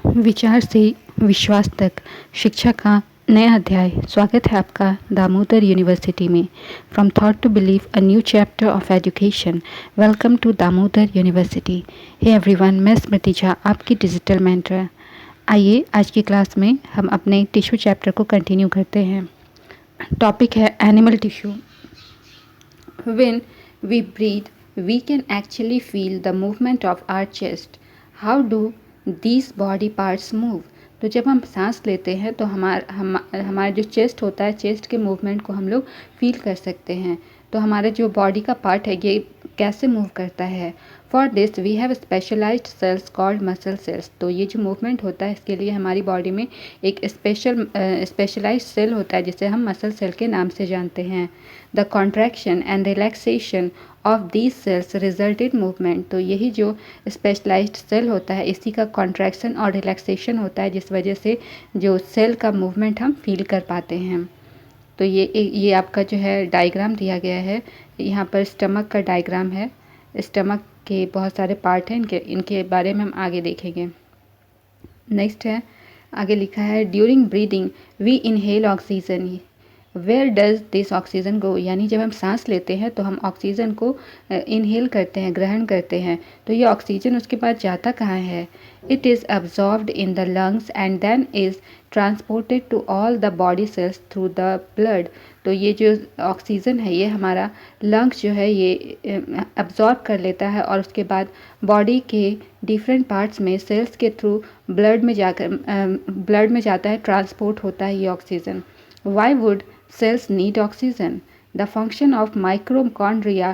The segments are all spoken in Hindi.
विचार से विश्वास तक शिक्षा का नया अध्याय। स्वागत है आपका दामोदर यूनिवर्सिटी में। From thought to believe, a new chapter of education. Welcome to Damodar university. Hey everyone, मैं स्मृति झा, आपकी डिजिटल मेंटर। आइए आज की क्लास में हम अपने टिश्यू चैप्टर को कंटिन्यू करते हैं। टॉपिक है animal tissue. When we breathe, we can actually feel the movement of our chest. How do these body parts move? तो जब हम सांस लेते हैं तो हमारा जो चेस्ट होता है, चेस्ट के मूवमेंट को हम लोग फील कर सकते हैं। तो हमारे जो बॉडी का पार्ट है ये कैसे मूव करता है। For this we have specialised cells called muscle cells. तो ये जो मूवमेंट होता है इसके लिए हमारी बॉडी में एक स्पेशलाइज्ड सेल होता है जिसे हम मसल सेल के नाम से जानते हैं। The contraction and relaxation of these cells resulted movement. तो यही जो स्पेशलाइज्ड सेल होता है इसी का कॉन्ट्रैक्शन और रिलैक्सेशन होता है जिस वजह से जो सेल का मूवमेंट हम फील कर पाते हैं। तो ये आपका जो है डायग्राम दिया गया है। यहाँ पर स्टमक का डायग्राम है। स्टमक के बहुत सारे पार्ट हैं, इनके बारे में हम आगे देखेंगे। नेक्स्ट है, आगे लिखा है during breathing we inhale oxygen. Where does this oxygen go. यानी जब हम सांस लेते हैं तो हम ऑक्सीजन को इनहेल करते हैं, ग्रहण करते हैं। तो ये ऑक्सीजन उसके बाद जाता कहाँ है। It is absorbed in the lungs and then is transported to all the body cells through the blood. तो ये जो ऑक्सीजन है ये हमारा लंग्स जो है ये अब्जॉर्ब कर लेता है और उसके बाद बॉडी के डिफरेंट पार्ट्स में सेल्स के थ्रू ब्लड में जाता है, ट्रांसपोर्ट होता है ये oxygen. Why would cells need oxygen? The function of mitochondria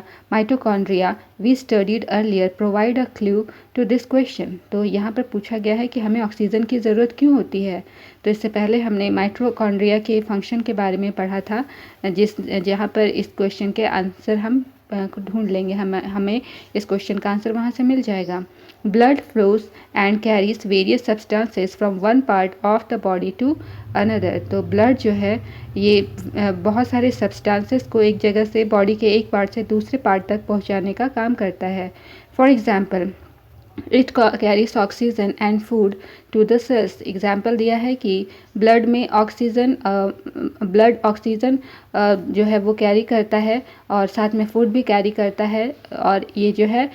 we studied earlier provide a clue to this question. तो यहाँ पर पूछा गया है कि हमें ऑक्सीजन की ज़रूरत क्यों होती है। तो इससे पहले हमने माइटोकॉन्ड्रिया के फंक्शन के बारे में पढ़ा था, जहाँ पर इस क्वेश्चन के आंसर हम ढूंढ लेंगे। हमें इस क्वेश्चन का आंसर वहाँ से मिल जाएगा। Blood flows and carries various substances from one part of the body to another. तो ब्लड जो है ये बहुत सारे सब्सटेंसेस को एक जगह से, बॉडी के एक पार्ट से दूसरे पार्ट तक पहुंचाने का काम करता है। For example it carries oxygen and food to the cells. Example दिया है कि ब्लड ऑक्सीजन जो है वो कैरी करता है और साथ में फूड भी कैरी करता है और ये जो है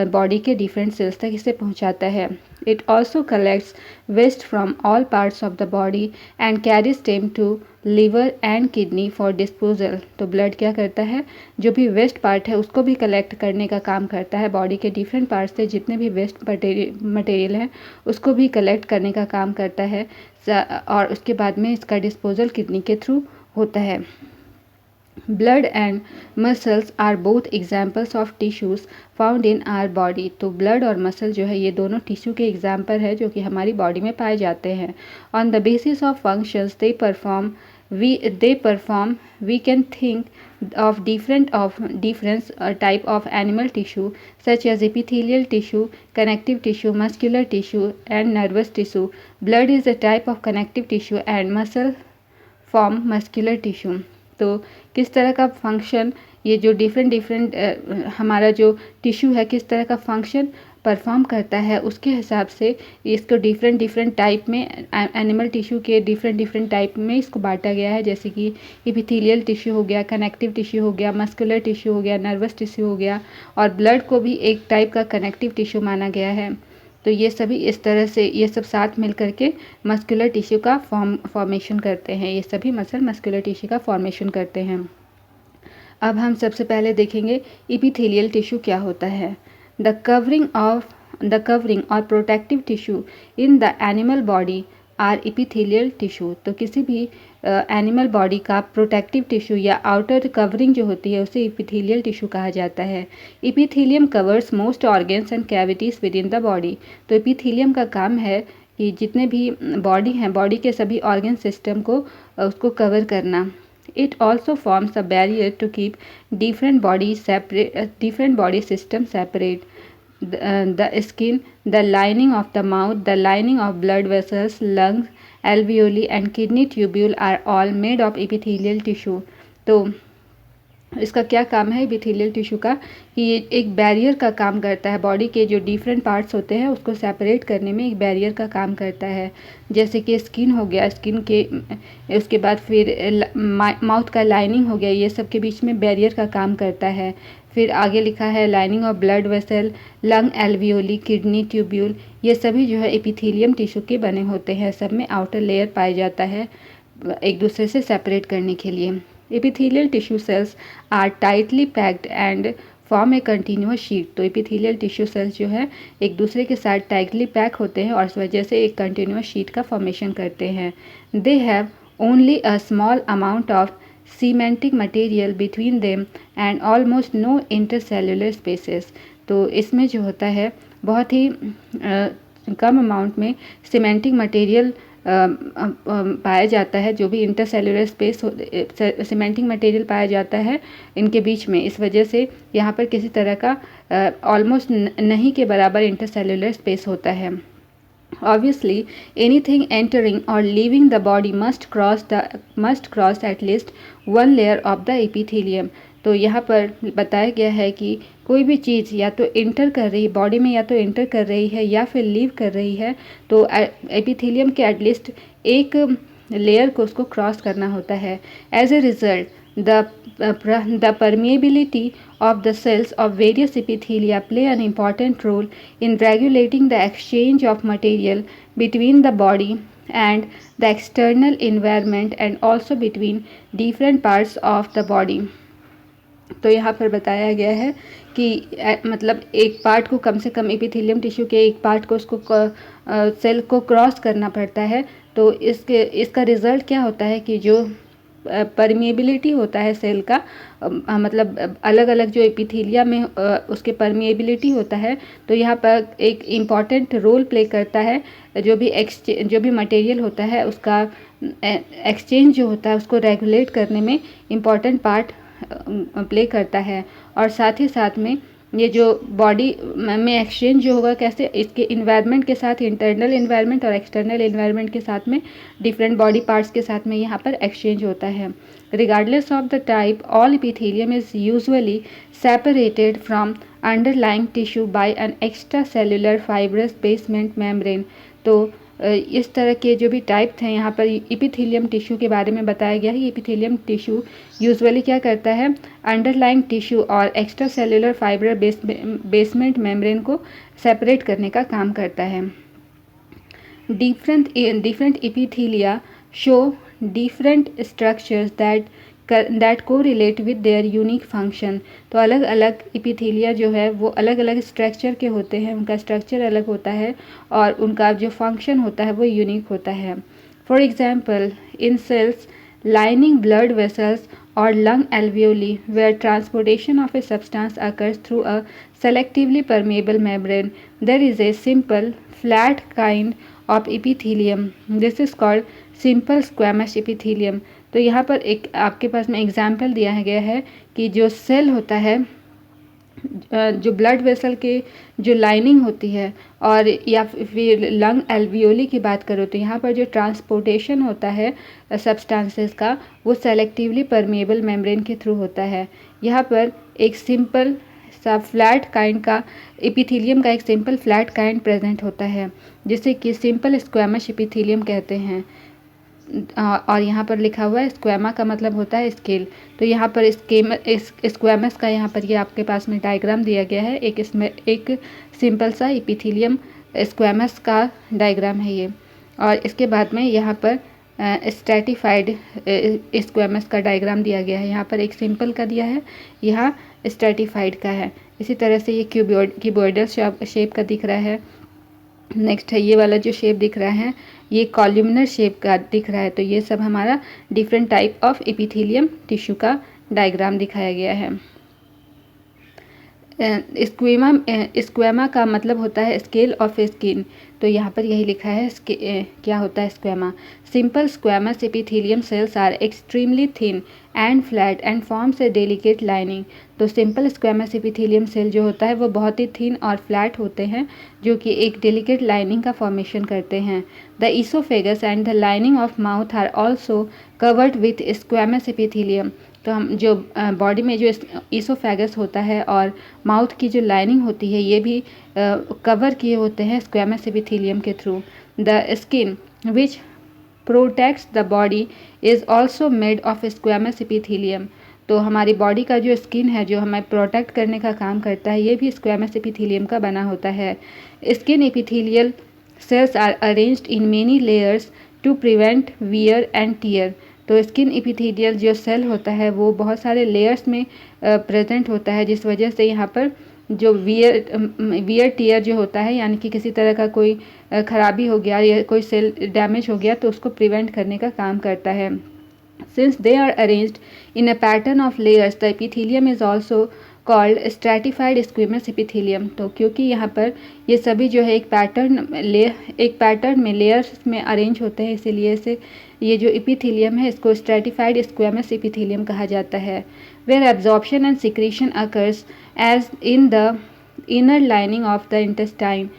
बॉडी के डिफरेंट सेल्स तक इसे पहुंचाता है। It also collects waste from all parts of the body and carries them to liver and kidney for disposal. तो ब्लड क्या करता है, जो भी वेस्ट पार्ट है उसको भी कलेक्ट करने का काम करता है। बॉडी के डिफरेंट पार्ट्स से जितने भी वेस्ट मटेरियल है उसको भी कलेक्ट करने का काम करता है और उसके बाद में इसका डिस्पोजल किडनी के थ्रू होता है। Blood and muscles are both examples of tissues found in our body. तो ब्लड और मसल जो है ये दोनों टिश्यू के एग्जाम्पल है जो कि हमारी बॉडी में पाए जाते हैं। On the basis of functions they perform we can think of different type of animal tissue such as epithelial tissue, connective tissue, muscular tissue and nervous tissue. Blood is a type of connective tissue and muscle form muscular tissue. तो किस तरह का फंक्शन ये जो डिफरेंट हमारा जो टिश्यू है किस तरह का फंक्शन परफॉर्म करता है उसके हिसाब से इसको डिफरेंट टाइप में, एनिमल टिश्यू के डिफरेंट टाइप में इसको बांटा गया है। जैसे कि एपिथेलियल टिश्यू हो गया, कनेक्टिव टिश्यू हो गया, मस्कुलर टिश्यू हो गया, नर्वस टिश्यू हो गया और ब्लड को भी एक टाइप का कनेक्टिव टिश्यू माना गया है। तो ये सभी इस तरह से ये सब साथ मिल करके मस्कुलर टिश्यू का फॉर्मेशन करते हैं। ये सभी मसल मस्कुलर टिश्यू का फॉर्मेशन करते हैं। अब हम सबसे पहले देखेंगे एपिथेलियल टिश्यू क्या होता है। द कवरिंग और protective tissue in the animal body are epithelial tissue. तो किसी भी एनिमल बॉडी का प्रोटेक्टिव टिश्यू या आउटर कवरिंग जो होती है उसे एपिथेलियल टिश्यू कहा जाता है। Epithelium covers most organs and cavities within the body. तो एपिथेलियम का काम है कि जितने भी बॉडी हैं, बॉडी के सभी ऑर्गन सिस्टम को उसको कवर करना। It also forms a barrier to keep different body system separate. The skin, the lining of the mouth, the lining of blood vessels, lungs, alveoli and kidney tubule are all made of epithelial tissue. तो इसका क्या काम है एपिथेलियल टिश्यू का, कि ये एक बैरियर का काम करता है। बॉडी के जो डिफरेंट पार्ट्स होते हैं उसको सेपरेट करने में एक बैरियर का काम करता है। जैसे कि स्किन हो गया, स्किन के उसके बाद फिर माउथ का लाइनिंग हो गया, ये सब के बीच में बैरियर का काम करता है। फिर आगे लिखा है lining of blood vessel, lung alveoli, kidney tubule, ये सभी जो है एपिथेलियम टिश्यू के बने होते हैं। सब में आउटर लेयर पाया जाता है एक दूसरे से सेपरेट करने के लिए। epithelial tissue cells are tightly packed and form a continuous sheet। तो epithelial tissue cells जो है एक दूसरे के साथ टाइटली पैक होते हैं और इस वजह से एक कंटिन्यूस शीट का फॉर्मेशन करते हैं। They have only a small amount of cementing material between them and almost no intercellular spaces. तो इसमें जो होता है बहुत ही कम अमाउंट में सीमेंटिक मटेरियल पाया जाता है, जो भी इंटरसेल्युलर स्पेस सीमेंटिंग मटेरियल पाया जाता है इनके बीच में। इस वजह से यहाँ पर किसी तरह का ऑलमोस्ट नहीं के बराबर इंटरसेल्युलर स्पेस होता है। Obviously, anything entering or leaving the body must cross at least one layer of the epithelium। तो यहाँ पर बताया गया है कि कोई भी चीज़ या तो इंटर कर रही बॉडी में, या तो इंटर कर रही है या फिर लीव कर रही है, तो एपिथेलियम के एटलीस्ट एक लेयर को उसको क्रॉस करना होता है। As a result the permeability of the cells of various epithelia play an important role in regulating the exchange of material between the body and the external environment and also between different parts of the body। तो यहाँ पर बताया गया है कि मतलब एक पार्ट को कम से कम एपिथेलियम टिश्यू के एक पार्ट को उसको सेल को क्रॉस करना पड़ता है। तो इसका रिज़ल्ट क्या होता है कि जो परमिएबिलिटी होता है सेल का, मतलब अलग अलग जो एपिथेलिया में उसके परमिएबिलिटी होता है, तो यहाँ पर एक इम्पॉर्टेंट रोल प्ले करता है। जो भी मटेरियल होता है उसका एक्सचेंज जो होता है उसको रेगुलेट करने में इम्पॉर्टेंट पार्ट प्ले करता है। और साथ ही साथ में ये जो बॉडी में एक्सचेंज जो होगा कैसे, इसके इन्वायरमेंट के साथ, इंटरनल इन्वायरमेंट और एक्सटर्नल इन्वायरमेंट के साथ में, डिफरेंट बॉडी पार्ट्स के साथ में यहाँ पर एक्सचेंज होता है। Regardless of the type, all epithelium is usually separated from underlying tissue bye an extra cellular fibrous basement membrane. तो इस तरह के जो भी टाइप थे यहाँ पर एपिथेलियम टिश्यू के बारे में बताया गया है। एपिथेलियम टिश्यू यूजुअली क्या करता है, अंडरलाइंग टिश्यू और extracellular fibre basement membrane को सेपरेट करने का काम करता है। Different epithelia show different structures that को relate with their unique function. तो अलग अलग एपिथेलिया जो है वो अलग अलग स्ट्रक्चर के होते हैं, उनका स्ट्रक्चर अलग होता है और उनका जो फंक्शन होता है वो यूनिक होता है। For example, in cells lining blood vessels और lung alveoli where transportation of a substance occurs through a selectively permeable membrane, there is a simple flat kind of epithelium. This is called simple squamous epithelium। तो यहाँ पर एक आपके पास में एग्जाम्पल दिया गया है कि जो सेल होता है, जो ब्लड वेसल के जो लाइनिंग होती है, और या फिर लंग एल्वियोली की बात करो तो यहाँ पर जो ट्रांसपोर्टेशन होता है सब्सटेंसेस का, वो सेलेक्टिवली परमेबल मेम्ब्रेन के थ्रू होता है। यहाँ पर एक सिंपल सा फ्लैट काइंड का एपिथेलियम का एक सिंपल फ्लैट काइंड प्रेजेंट होता है, जिसे कि सिंपल स्क्वैमस एपिथेलियम कहते हैं। और यहाँ पर लिखा हुआ है स्क्वैमा का मतलब होता है स्केल। तो यहाँ पर स्क्वैमस का यहाँ पर ये आपके पास में डायग्राम दिया गया है। एक सिंपल सा एपिथेलियम स्क्वैमस का डायग्राम है ये। और इसके बाद में यहाँ पर स्ट्रैटिफाइड स्क्वैमस का डायग्राम दिया गया है। यहाँ पर एक सिंपल का दिया है, यहाँ स्ट्रैटिफाइड का है। इसी तरह से ये क्यूबॉइडल शेप का दिख रहा है। नेक्स्ट है ये वाला जो शेप दिख रहा है, ये कॉलमनर शेप का दिख रहा है। तो ये सब हमारा different type of epithelium tissue का डायग्राम दिखाया गया है। स्क्वेमा का मतलब होता है स्केल ऑफ स्किन। तो यहाँ पर यही लिखा है क्या होता है squama. Simple squamous epithelium cells are extremely thin and flat and forms a delicate lining. तो सिंपल स्क्वेमस एपिथेलियम सेल जो होता है वो बहुत ही थिन और फ्लैट होते हैं, जो कि एक डेलिकेट लाइनिंग का फॉर्मेशन करते हैं। The oesophagus and the lining of mouth are also covered with squamous epithelium. तो हम जो बॉडी में जो ईसोफेगस होता है और माउथ की जो लाइनिंग होती है ये भी कवर किए होते हैं स्क्वैमस एपिथेलियम के through. The skin which protects the body is also made of squamous epithelium. तो हमारी बॉडी का जो स्किन है जो हमें प्रोटेक्ट करने का काम करता है ये भी स्क्वैमस एपिथेलियम का बना होता है। Skin epithelial cells are arranged in many layers to prevent wear and tear. तो स्किन एपिथेलियल जो सेल होता है वो बहुत सारे लेयर्स में प्रेजेंट होता है, जिस वजह से यहाँ पर जो वियर टीयर जो होता है यानी कि किसी तरह का कोई खराबी हो गया या कोई सेल डैमेज हो गया तो उसको प्रिवेंट करने का काम करता है। Since they are arranged in a pattern of layers, the epithelium is also called stratified squamous epithelium। तो क्योंकि यहाँ पर ये सभी जो है एक पैटर्न में लेयर्स में अरेंज होते हैं, इसीलिए से ये जो एपिथेलियम है इसको स्ट्रेटिफाइड स्क्वैमस एपिथेलियम कहा जाता है। Where absorption and secretion occurs as in the inner lining of the intestine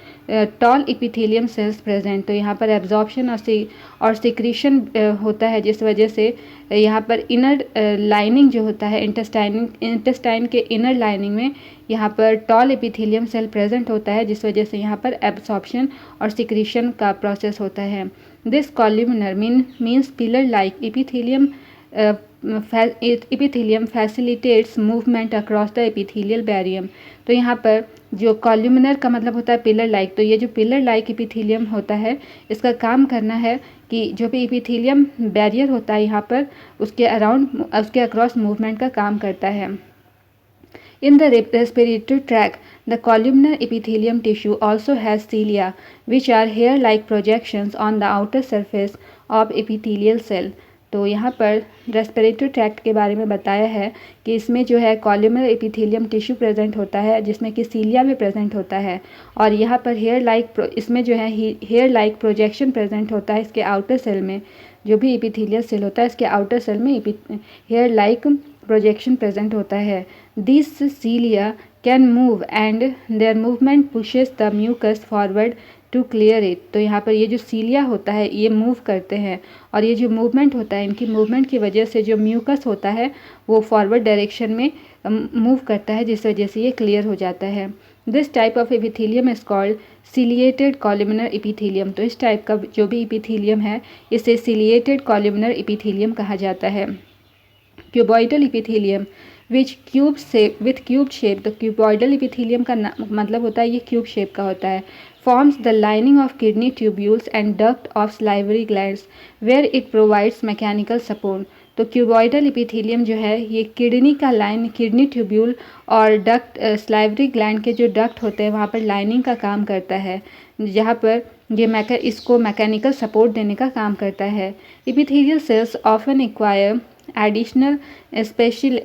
tall epithelium cells present. तो यहाँ पर एब्जॉर्प्शन और सिक्रीशन होता है, जिस वजह से यहाँ पर इनर लाइनिंग जो होता है इंटेस्टाइन के इनर लाइनिंग में यहाँ पर टॉल एपिथेलियम सेल प्रेजेंट होता है, जिस वजह से यहाँ पर एब्जॉर्प्शन और सिक्रीशन का प्रोसेस होता है। This columnar means pillar like epithelium facilitates movement across the epithelial barrier। तो यहाँ पर जो कॉल्यूमिनर का मतलब होता है पिलर लाइक, तो ये जो पिलर लाइक एपिथेलियम होता है इसका काम करना है कि जो भी एपिथेलियम बैरियर होता है यहाँ पर उसके अक्रॉस मूवमेंट का काम करता है। In the respiratory tract, the columnar epithelium tissue also has cilia, which are hair-like projections on the outer surface of epithelial cell। तो यहाँ पर रेस्पिरेटरी ट्रैक्ट के बारे में बताया है कि इसमें जो है कॉल्यूमर एपिथेलियम टिश्यू प्रेजेंट होता है, जिसमें कि सीलिया भी प्रेजेंट होता है, और यहाँ पर इसमें जो है हेयर लाइक प्रोजेक्शन प्रेजेंट होता है इसके आउटर सेल में। जो भी एपिथेलियल सेल होता है इसके आउटर सेल में हेयर लाइक प्रोजेक्शन प्रेजेंट होता है। This cilia can move and their movement pushes the mucus forward to clear it. तो यहाँ पर ये जो सीलिया होता है ये मूव करते हैं, और ये जो मूवमेंट होता है इनकी मूवमेंट की वजह से जो म्यूकस होता है वो फॉरवर्ड डायरेक्शन में मूव करता है, जिस वजह से ये क्लियर हो जाता है। This type of epithelium is called ciliated columnar epithelium. तो इस टाइप का जो भी एपिथेलियम है इसे सिलिएटेड कॉल्यूमिनर एपिथेलियम कहा जाता है। Cuboidal epithelium which with cube shape. तो क्यूबॉइडल एपिथेलियम का मतलब होता है ये क्यूब शेप का होता है। Forms the lining of kidney tubules and duct of salivary glands where it provides mechanical support. तो क्यूबॉइडल एपिथेलियम जो है ये किडनी ट्यूब्यूल और डक्ट स्लाइवरी ग्लैंड के जो डक्ट होते हैं वहाँ पर लाइनिंग का काम करता है, जहाँ पर ये इसको मैकेनिकल सपोर्ट देने का काम करता है। Epithelial cells often acquire additional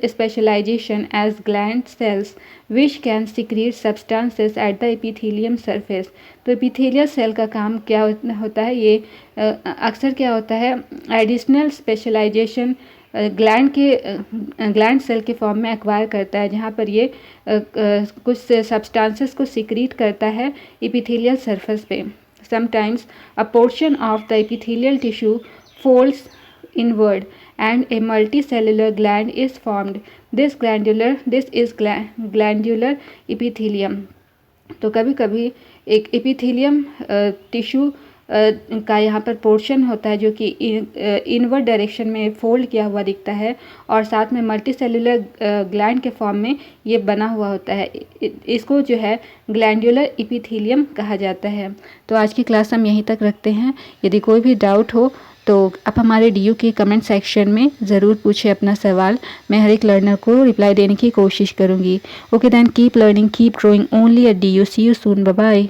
specialization as gland cells which can secrete substances at the epithelium surface। तो एपिथेलियल सेल का काम क्या होता है, ये अक्सर क्या होता है एडिशनल स्पेशलाइजेशन ग्लैंड सेल के फॉर्म में एक्वायर करता है, जहाँ पर ये कुछ सब्सटेंसेस को सिक्रीट करता है एपिथेलियल सरफेस पे। Sometimes a portion of the epithelial tissue folds inward and a multicellular gland is formed। this is glandular epithelium। तो कभी कभी एक एपिथेलियम टिश्यू का यहाँ पर पोर्शन होता है जो कि इनवर्ड डायरेक्शन में फोल्ड किया हुआ दिखता है, और साथ में मल्टी सेलुलर ग्लैंड के फॉर्म में ये बना हुआ होता है। इसको जो है ग्लैंडुलर एपिथेलियम कहा जाता है। तो आज की क्लास हम यहीं तक रखते हैं। यदि कोई भी डाउट हो तो आप हमारे DU के कमेंट सेक्शन में ज़रूर पूछें अपना सवाल। मैं हर एक लर्नर को रिप्लाई देने की कोशिश करूँगी। Okay then, keep learning, keep growing only at DU। See you soon, bye bye.